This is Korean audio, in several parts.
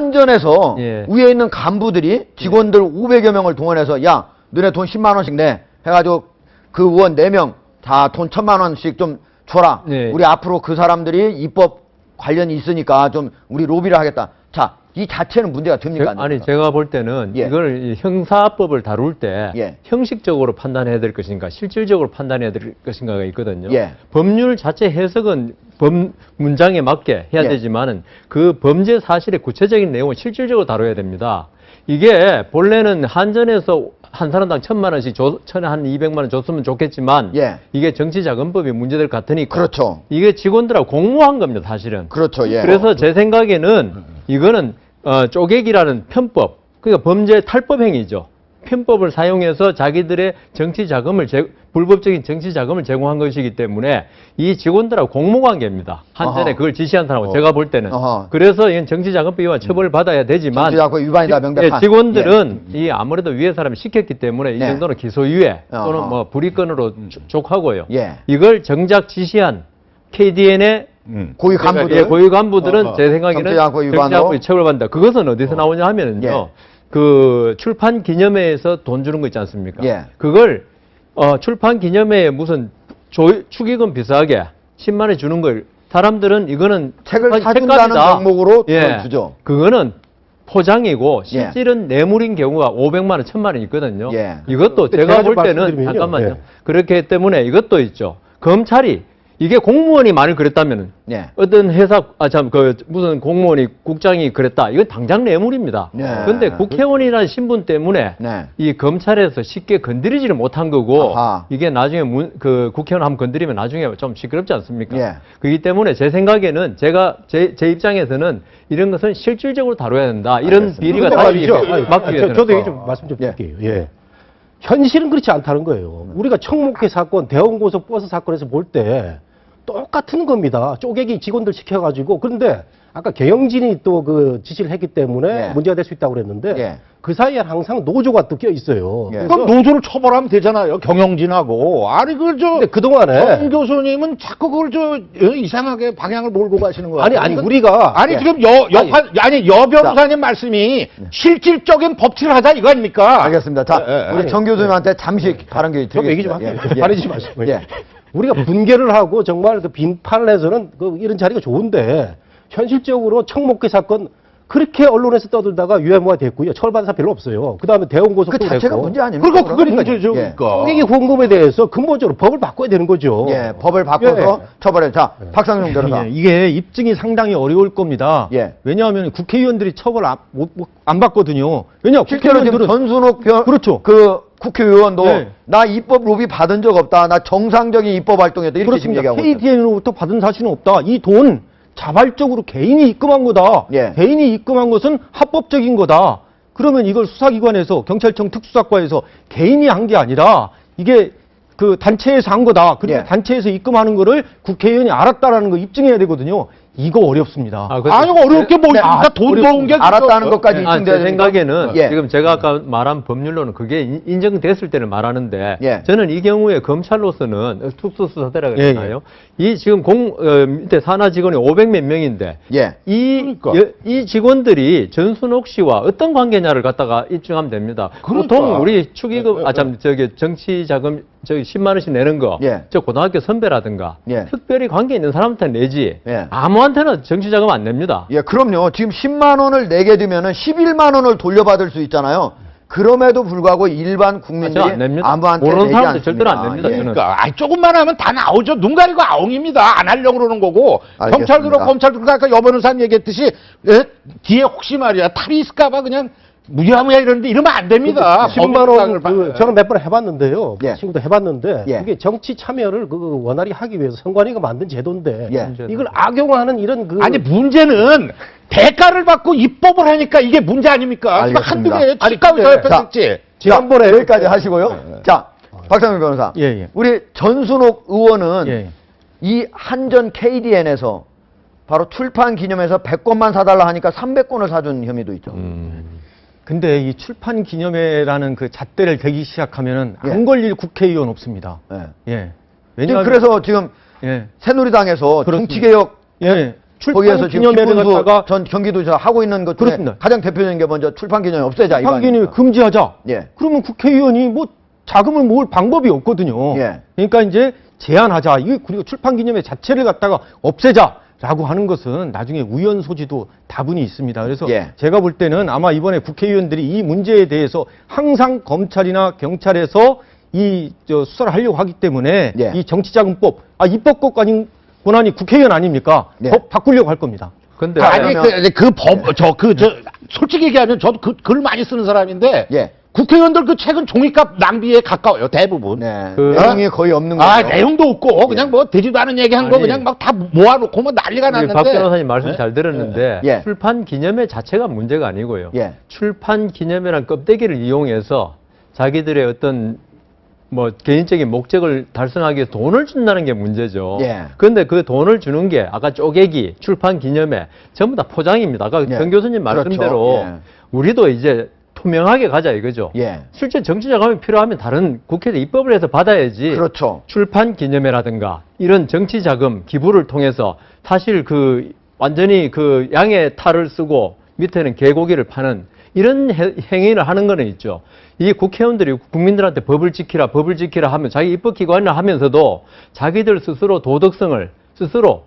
한전에서 예. 위에 있는 간부들이 직원들 500여 명을 동원해서 야, 너네 돈 10만 원씩 내 해가지고 그 의원 4명 다 돈 1000만 원씩 좀 줘라. 예. 우리 앞으로 그 사람들이 입법 관련이 있으니까 좀 우리 로비를 하겠다. 자, 이 자체는 문제가 됩니까? 안 아니 됩니까? 제가 볼 때는 예. 이걸 형사법을 다룰 때 예. 형식적으로 판단해야 될 것인가 실질적으로 판단해야 될 것인가가 있거든요. 예. 법률 자체 해석은 법 문장에 맞게 해야 예. 되지만은 그 범죄 사실의 구체적인 내용을 실질적으로 다뤄야 됩니다. 이게 본래는 한전에서 한 사람당 1000만 원씩 천에 한 200만 원 줬으면 좋겠지만 예. 이게 정치자금법이 문제될 것 같으니까 그렇죠. 이게 직원들하고 공모한 겁니다, 사실은. 그렇죠. 예. 그래서 제 생각에는 이거는 쪼개기라는 편법, 그러니까 범죄 탈법 행위죠. 편법을 사용해서 자기들의 정치 자금을 불법적인 정치 자금을 제공한 것이기 때문에 이 직원들하고 공모관계입니다. 한전에 어허. 그걸 지시한 사람하고 제가 볼 때는. 어허. 그래서 이건 정치자금법 위반 처벌을 받아야 되지만 정치자금법 위반이다, 명백한. 직원들은 이 아무래도 위에 사람이 시켰기 때문에 이 네. 정도는 기소유예 어허. 또는 뭐 불이건으로 족하고요. 예. 이걸 정작 지시한 KDN의 고위 간부들. 예, 고위 간부들은 제 생각에는 정치자금법 위반으로? 정치자금법 처벌받는다. 그것은 어디서 나오냐 하면은요. 예. 그 출판 기념회에서 돈 주는 거 있지 않습니까? 예. 그걸 출판 기념회에 무슨 축의금 비싸게 10만 원 주는 걸 사람들은 이거는 책을 책- 사준다는 책값이다. 명목으로 예. 돈을 주죠. 그거는 포장이고 예. 실질은 뇌물인 경우가 500만 원, 1000만 원 있거든요. 예. 이것도 근데 제가 제가 좀 볼 때는 말씀드리면요. 잠깐만요. 예. 그렇기 때문에 이것도 있죠. 검찰이 이게 공무원이 만일 그랬다면은 예. 어떤 회사 무슨 공무원이 국장이 그랬다. 이건 당장 뇌물입니다. 네. 그런데 국회의원이라는 신분 때문에 네. 이 검찰에서 쉽게 건드리지를 못한 거고 아하. 이게 나중에 국회의원 한번 건드리면 나중에 좀 시끄럽지 않습니까? 예. 그렇기 때문에 제 생각에는 제 입장에서는 이런 것은 실질적으로 다뤄야 된다. 이런 알겠습니다. 비리가 근데 다시 말이죠. 막기 위해서는. 저도 얘기 좀 말씀 좀 드릴게요. 예. 현실은 그렇지 않다는 거예요. 우리가 청목회 사건, 대원고속 버스 사건에서 볼 때 똑같은 겁니다. 쪼개기 직원들 시켜가지고. 그런데 아까 경영진이 또 그 지시를 했기 때문에 예. 문제가 될 수 있다고 그랬는데 예. 그 사이에 항상 노조가 또 껴 있어요. 예. 그래서 그럼 노조를 처벌하면 되잖아요. 경영진하고. 아니 근데 그동안에 정 교수님은 자꾸 그걸 이상하게 방향을 몰고 가시는 거예요. 아니 우리가 아니 예. 지금 여 변호사님 말씀이 실질적인 법치를 하자 이거 아닙니까? 알겠습니다. 자, 우리 아니, 정 교수님한테 잠시 발언 기회 좀 얘기 좀 드리겠습니다. 할게요. 가리지 마시고. 예. 우리가 분개를 하고 정말 그 빈판을 해서는 이런 자리가 좋은데 현실적으로 청목회 사건 그렇게 언론에서 떠들다가 유해무가 됐고요. 처벌받은 사람 별로 없어요. 그 다음에 그 대원고속도 자체가 됐고. 문제 아닙니까? 그러니까 그게 그러면? 문제죠. 예. 그러니까. 쪼개기 후원금에 대해서 근본적으로 법을 바꿔야 되는 거죠. 예, 법을 바꿔서 처벌해. 자, 박상용 변호사. 예, 이게 입증이 상당히 어려울 겁니다. 예. 왜냐하면 국회의원들이 처벌 안 받거든요. 왜냐 실제로 지금 국회의원들은 전순옥 그렇죠. 그 국회의원도 예. 나 입법 로비 받은 적 없다. 나 정상적인 입법 활동했다. 이렇게 지금 그렇습니다. 얘기하고 있어요. KDN으로부터 받은 사실은 없다. 이 돈 자발적으로 개인이 입금한 거다. 예. 개인이 입금한 것은 합법적인 거다. 그러면 이걸 수사기관에서 경찰청 특수사과에서 개인이 한 게 아니라 이게 그 단체에서 한 거다. 그리고 예. 단체에서 입금하는 거를 국회의원이 알았다라는 거 입증해야 되거든요. 이거 어렵습니다. 아니 어렵게 뭐 있습니까? 돈 버은 게 알았다는 것까지 제 입증돼야 생각에는 예. 지금 제가 아까 말한 법률로는 그게 인정됐을 때를 말하는데 예. 저는 이 경우에 검찰로서는 특수수사대라고 예, 했나요? 이 지금 밑에 산하 직원이 500몇 명인데 예. 그러니까. 이 직원들이 전순옥 씨와 어떤 관계냐를 갖다가 입증하면 됩니다. 그러니까. 보통 우리 축의금 정치 자금 10만 원씩 내는 거, 예. 저 고등학교 선배라든가 예. 특별히 관계 있는 사람한테 내지 예. 아무한테나 정치 자금 안 냅니다. 예, 그럼요. 지금 10만 원을 내게 되면은 11만 원을 돌려받을 수 있잖아요. 그럼에도 불구하고 일반 국민들이 안 냅니다. 아무한테 모르는 내지 사람들 않습니다. 절대로 안 냅니다, 예. 저는. 그러니까 아이 조금만 하면 다 나오죠. 눈 가리고 아웅입니다. 안 하려고 그러는 거고. 알겠습니다. 경찰 들어 검찰 들어 아까 여 변호사님 얘기했듯이 예? 뒤에 혹시 말이야 탑이 있을까봐 그냥 무야무야 이러는데 이러면 안 됩니다. 10만 원, 저는 몇 번 해봤는데요. 예. 친구도 해봤는데, 예. 그게 정치 참여를 원활히 하기 위해서 선관위가 만든 제도인데, 예. 이걸 악용하는 이런 아니 문제는 대가를 받고 입법을 하니까 이게 문제 아닙니까? 알겠습니다. 한두 개 아니, 치과의사 근데- 옆에 자, 있지. 지난번에 여기까지 하시고요. 자, 박상민 변호사. 예, 예. 우리 전순옥 의원은 예. 이 한전 KDN에서 바로 출판 기념해서 100권만 사달라 하니까 300권을 사준 혐의도 있죠. 근데 이 출판 기념회라는 그 잣대를 대기 시작하면은 예. 안 걸릴 국회의원 없습니다. 예. 예. 지금 그래서 지금 예. 새누리당에서 그렇습니다. 정치개혁 예. 출판 거기에서 지금 기념회를 김문수 갖다가 전 경기도지사 하고 있는 것 중에 그렇습니다. 가장 대표적인 게 먼저 출판 기념회 없애자 이거 출판 기념회 아닙니까? 금지하자. 예. 그러면 국회의원이 뭐 자금을 모을 방법이 없거든요. 예. 그러니까 이제 제한하자. 이거 그리고 출판 기념회 자체를 갖다가 없애자라고 하는 것은 나중에 우연 소지도 다분히 있습니다. 그래서 예. 제가 볼 때는 아마 이번에 국회의원들이 이 문제에 대해서 항상 검찰이나 경찰에서 수사를 하려고 하기 때문에 예. 이 정치자금법, 입법권 권한이 국회의원 아닙니까? 예. 법 바꾸려고 할 겁니다. 근데 아니 솔직히 얘기하면 저도 글 많이 쓰는 사람인데 예. 국회의원들 그 책은 종이값 낭비에 가까워요 대부분. 네. 그- 내용이 거의 없는 거죠. 아 내용도 없고 그냥 뭐 되지도 않은 얘기한 거 아니. 그냥 막 다 모아놓고 뭐 난리가 우리 났는데. 박 변호사님 말씀 네? 잘 들었는데 예. 출판 기념회 자체가 문제가 아니고요. 예. 출판 기념회란 껍데기를 이용해서 자기들의 어떤 뭐 개인적인 목적을 달성하기 위해서 돈을 준다는 게 문제죠. 예. 그런데 그 돈을 주는 게 아까 쪼개기, 출판 기념회 전부 다 포장입니다. 아까 예. 정 교수님 말씀대로 그렇죠. 예. 우리도 이제 투명하게 가자 이거죠. 예. 실제 정치자금이 필요하면 다른 국회에서 입법을 해서 받아야지. 그렇죠. 출판 기념회라든가 이런 정치 자금 기부를 통해서 사실 그 완전히 그 양의 탈을 쓰고 밑에는 개고기를 파는 이런 행위를 하는 거는 있죠. 이 국회의원들이 국민들한테 법을 지키라 하면 자기 입법기관을 하면서도 자기들 스스로 도덕성을 스스로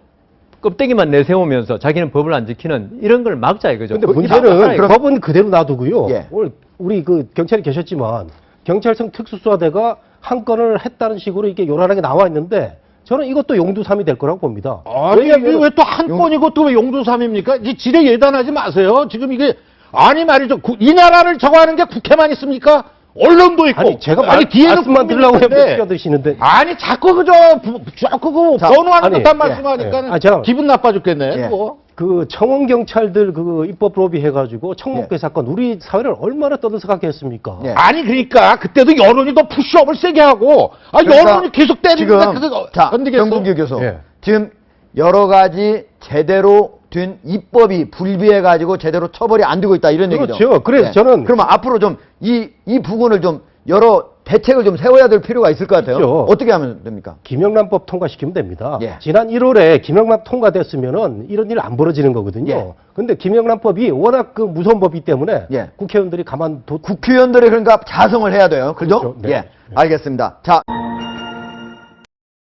껍데기만 내세우면서 자기는 법을 안 지키는 이런 걸 막자 이거죠. 근데 그 문제는 이거 법은 그대로 놔두고요. 예. 오늘 우리 그 경찰에 계셨지만 경찰청 특수수사대가 한 건을 했다는 식으로 이게 요란하게 나와 있는데 저는 이것도 용두삼이 될 거라고 봅니다. 아니 왜 또 한 건이고 또 왜 용두삼입니까? 이제 지레 예단하지 마세요. 지금 이게 아니 말이죠. 이 나라를 정하는 게 국회만 있습니까? 언론도 있고. 아니 제가 뒤에는 말씀만 들으려고 국민인데. 끼어드시는데 아니 자꾸 자꾸 그 자, 번호하는 아니, 듯한 예. 말씀하니까는 아, 제가- 기분 나빠 죽겠네. 예. 그거. 그 청원 경찰들 그 입법 로비 해가지고 청목회 예. 사건 우리 사회를 얼마나 떠들썩하게 했습니까? 예. 아니 그러니까 그때도 여론이 더 푸시업을 세게 하고 그러니까 여론이 계속 때리는데 지금 그거 자, 견디겠어? 정국규 교수. 예. 지금 여러 가지 제대로 된 입법이 불비해 가지고 제대로 처벌이 안 되고 있다 이런 그렇죠. 얘기죠. 그래서 저는- 그러면 앞으로 좀 이 부분을 좀 여러 대책을 좀 세워야 될 필요가 있을 것 같아요. 있죠. 어떻게 하면 됩니까? 김영란법 통과시키면 됩니다. 예. 지난 1월에 김영란 통과됐으면은 이런 일 안 벌어지는 거거든요. 예. 근데 김영란법이 워낙 그 무서운 법이기 때문에 예. 국회의원들이 가만둬 국회의원들이 그러니까 자성을 해야 돼요. 그죠? 그렇죠. 네. 예. 알겠습니다. 자.